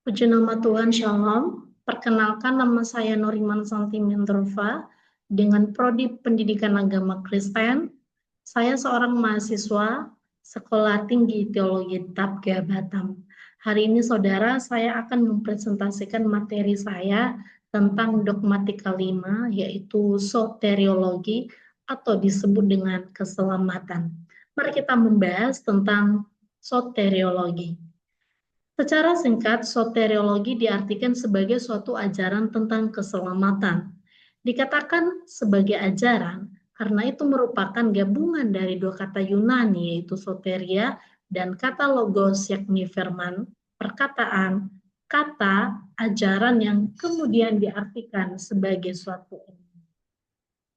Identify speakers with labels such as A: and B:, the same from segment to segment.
A: Puji nama Tuhan, Shalom. Perkenalkan, nama saya Nuriman Santi Mendrova dengan Prodi Pendidikan Agama Kristen. Saya seorang mahasiswa Sekolah Tinggi Teologi Tapga Batam. Hari ini, saudara, saya akan mempresentasikan materi saya tentang dogmatika 5, yaitu soteriologi atau disebut dengan keselamatan. Mari kita membahas tentang soteriologi. Secara singkat, soteriologi diartikan sebagai suatu ajaran tentang keselamatan. Dikatakan sebagai ajaran karena itu merupakan gabungan dari dua kata Yunani, yaitu soteria dan kata logos, yakni firman, perkataan, kata, ajaran yang kemudian diartikan sebagai suatu ilmu.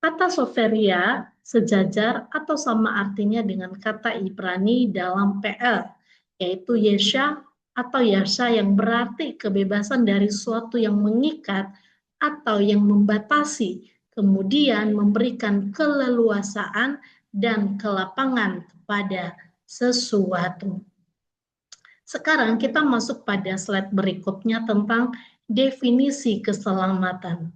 A: Kata soteria sejajar atau sama artinya dengan kata Ibrani dalam PL, yaitu Yesha atau Yasha, yang berarti kebebasan dari suatu yang mengikat atau yang membatasi, kemudian memberikan keleluasaan dan kelapangan kepada sesuatu. Sekarang kita masuk pada slide berikutnya tentang definisi keselamatan.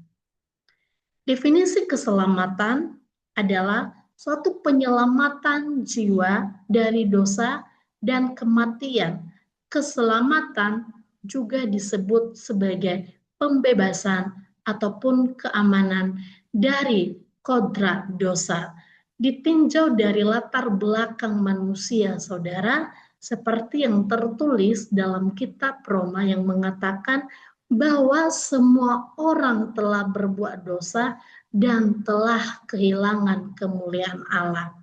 A: Definisi keselamatan adalah suatu penyelamatan jiwa dari dosa dan kematian. Keselamatan juga disebut sebagai pembebasan ataupun keamanan dari kodrat dosa. Ditinjau dari latar belakang manusia, saudara, seperti yang tertulis dalam kitab Roma yang mengatakan bahwa semua orang telah berbuat dosa dan telah kehilangan kemuliaan Allah.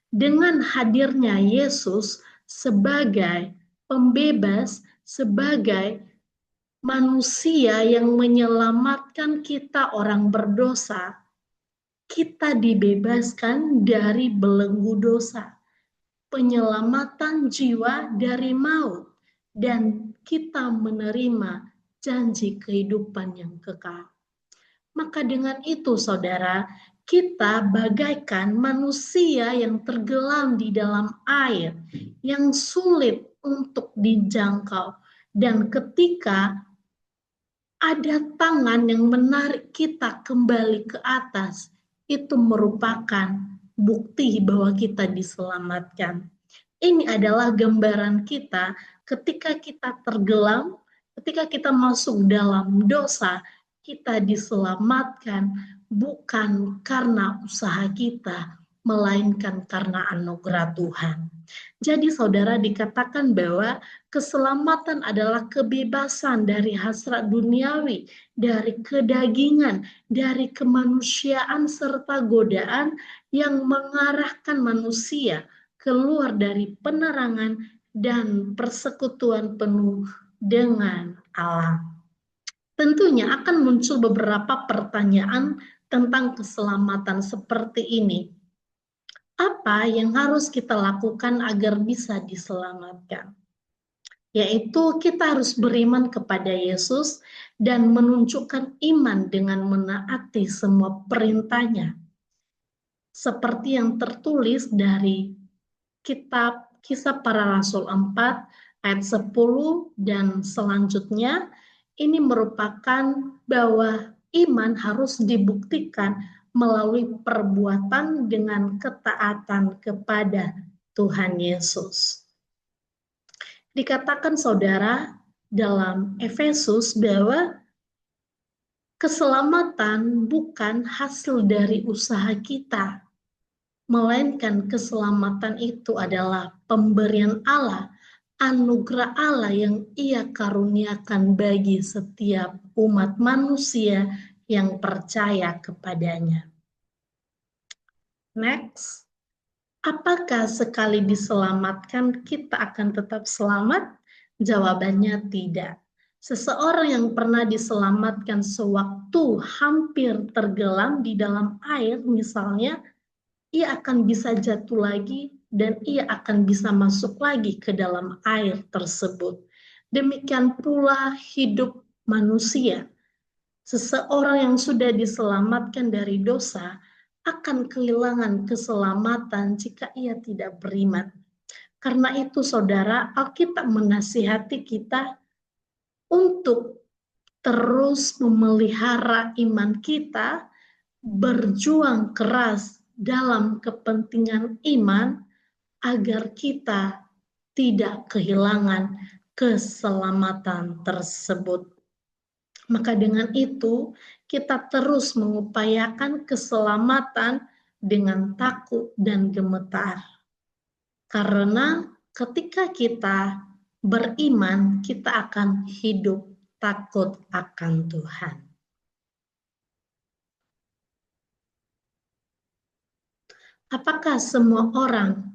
A: Dengan hadirnya Yesus sebagai pembebas, sebagai manusia yang menyelamatkan kita orang berdosa, kita dibebaskan dari belenggu dosa, penyelamatan jiwa dari maut, dan kita menerima janji kehidupan yang kekal. Maka dengan itu, saudara, kita bagaikan manusia yang tenggelam di dalam air, yang sulit untuk dijangkau. Dan ketika ada tangan yang menarik kita kembali ke atas, itu merupakan bukti bahwa kita diselamatkan. Ini adalah gambaran kita ketika kita tenggelam, ketika kita masuk dalam dosa, kita diselamatkan bukan karena usaha kita, melainkan karena anugerah Tuhan. Jadi saudara, dikatakan bahwa keselamatan adalah kebebasan dari hasrat duniawi, dari kedagingan, dari kemanusiaan serta godaan yang mengarahkan manusia keluar dari penerangan dan persekutuan penuh dengan Allah. Tentunya akan muncul beberapa pertanyaan tentang keselamatan seperti ini. Apa yang harus kita lakukan agar bisa diselamatkan? Yaitu kita harus beriman kepada Yesus dan menunjukkan iman dengan menaati semua perintahnya. Seperti yang tertulis dari kitab Kisah Para Rasul 4 ayat 10 dan selanjutnya, ini merupakan bahwa iman harus dibuktikan melalui perbuatan dengan ketaatan kepada Tuhan Yesus. Dikatakan saudara dalam Efesus bahwa keselamatan bukan hasil dari usaha kita, melainkan keselamatan itu adalah pemberian Allah, anugerah Allah yang Ia karuniakan bagi setiap umat manusia yang percaya kepadanya. Next. Apakah sekali diselamatkan kita akan tetap selamat? Jawabannya tidak. Seseorang yang pernah diselamatkan sewaktu hampir tenggelam di dalam air misalnya, ia akan bisa jatuh lagi dan ia akan bisa masuk lagi ke dalam air tersebut. Demikian pula hidup manusia. Seseorang yang sudah diselamatkan dari dosa akan kehilangan keselamatan jika ia tidak beriman. Karena itu saudara, Alkitab menasihati kita untuk terus memelihara iman kita, berjuang keras dalam kepentingan iman agar kita tidak kehilangan keselamatan tersebut. Maka dengan itu, kita terus mengupayakan keselamatan dengan takut dan gemetar. Karena ketika kita beriman, kita akan hidup takut akan Tuhan. Apakah semua orang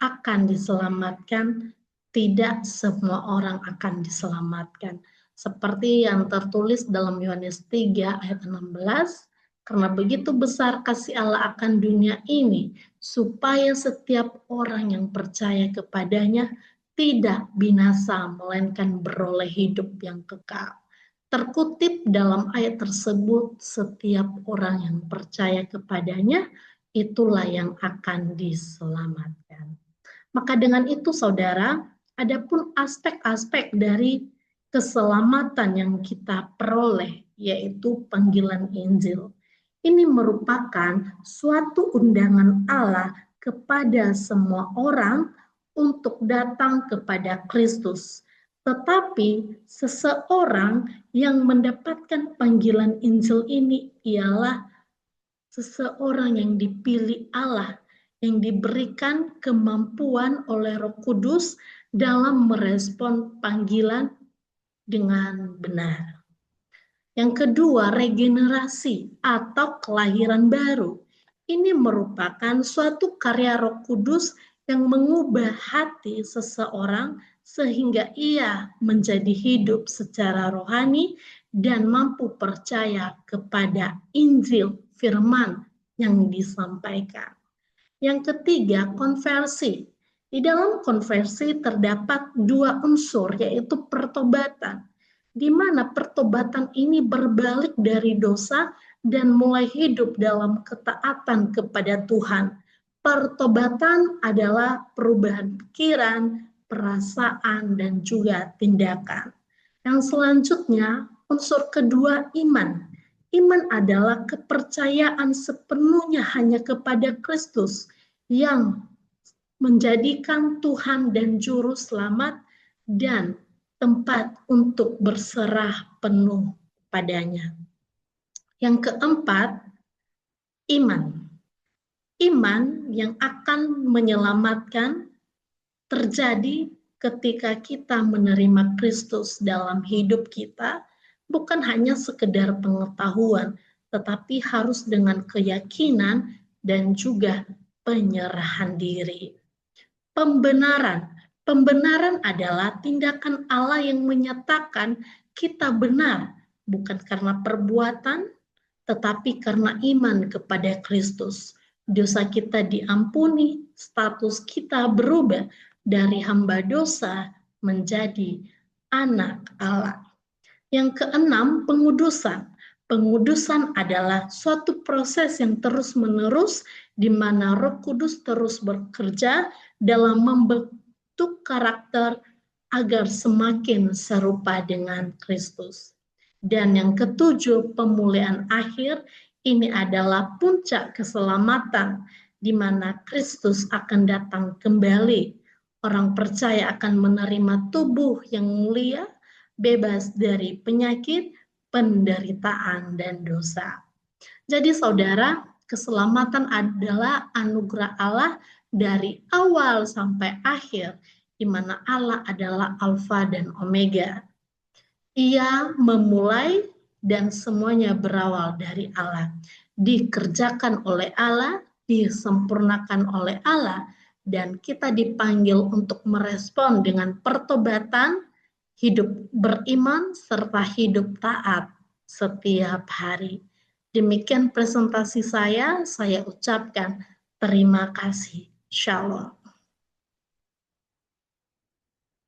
A: akan diselamatkan? Tidak semua orang akan diselamatkan. Seperti yang tertulis dalam Yohanes 3 ayat 16, karena begitu besar kasih Allah akan dunia ini, supaya setiap orang yang percaya kepadanya tidak binasa, melainkan beroleh hidup yang kekal. Terkutip dalam ayat tersebut, setiap orang yang percaya kepadanya, itulah yang akan diselamatkan. Maka dengan itu saudara, adapun aspek-aspek dari keselamatan yang kita peroleh, yaitu panggilan Injil. Ini merupakan suatu undangan Allah kepada semua orang untuk datang kepada Kristus. Tetapi seseorang yang mendapatkan panggilan Injil ini ialah seseorang yang dipilih Allah, yang diberikan kemampuan oleh Roh Kudus dalam merespon panggilan dengan benar. Yang kedua, regenerasi atau kelahiran baru. Ini merupakan suatu karya Roh Kudus yang mengubah hati seseorang sehingga ia menjadi hidup secara rohani dan mampu percaya kepada Injil firman yang disampaikan. Yang ketiga, konversi. Di dalam konversi terdapat dua unsur, yaitu pertobatan, di mana pertobatan ini berbalik dari dosa dan mulai hidup dalam ketaatan kepada Tuhan. Pertobatan adalah perubahan pikiran, perasaan, dan juga tindakan. Yang selanjutnya, unsur kedua, iman. Iman adalah kepercayaan sepenuhnya hanya kepada Kristus yang menjadikan Tuhan dan Juru Selamat dan tempat untuk berserah penuh padanya. Yang keempat, iman. Iman yang akan menyelamatkan terjadi ketika kita menerima Kristus dalam hidup kita, bukan hanya sekedar pengetahuan, tetapi harus dengan keyakinan dan juga penyerahan diri. Pembenaran. Pembenaran adalah tindakan Allah yang menyatakan kita benar, bukan karena perbuatan, tetapi karena iman kepada Kristus. Dosa kita diampuni, status kita berubah dari hamba dosa menjadi anak Allah. Yang keenam, pengudusan. Pengudusan adalah suatu proses yang terus-menerus di mana Roh Kudus terus bekerja dalam membentuk karakter agar semakin serupa dengan Kristus. Dan yang ketujuh, pemulihan akhir. Ini adalah puncak keselamatan di mana Kristus akan datang kembali. Orang percaya akan menerima tubuh yang mulia, bebas dari penyakit, penderitaan, dan dosa. Jadi saudara, keselamatan adalah anugerah Allah dari awal sampai akhir, di mana Allah adalah Alfa dan Omega. Ia memulai dan semuanya berawal dari Allah. Dikerjakan oleh Allah, disempurnakan oleh Allah, dan kita dipanggil untuk merespon dengan pertobatan, hidup beriman, serta hidup taat setiap hari. Demikian presentasi saya ucapkan terima kasih. Shalom.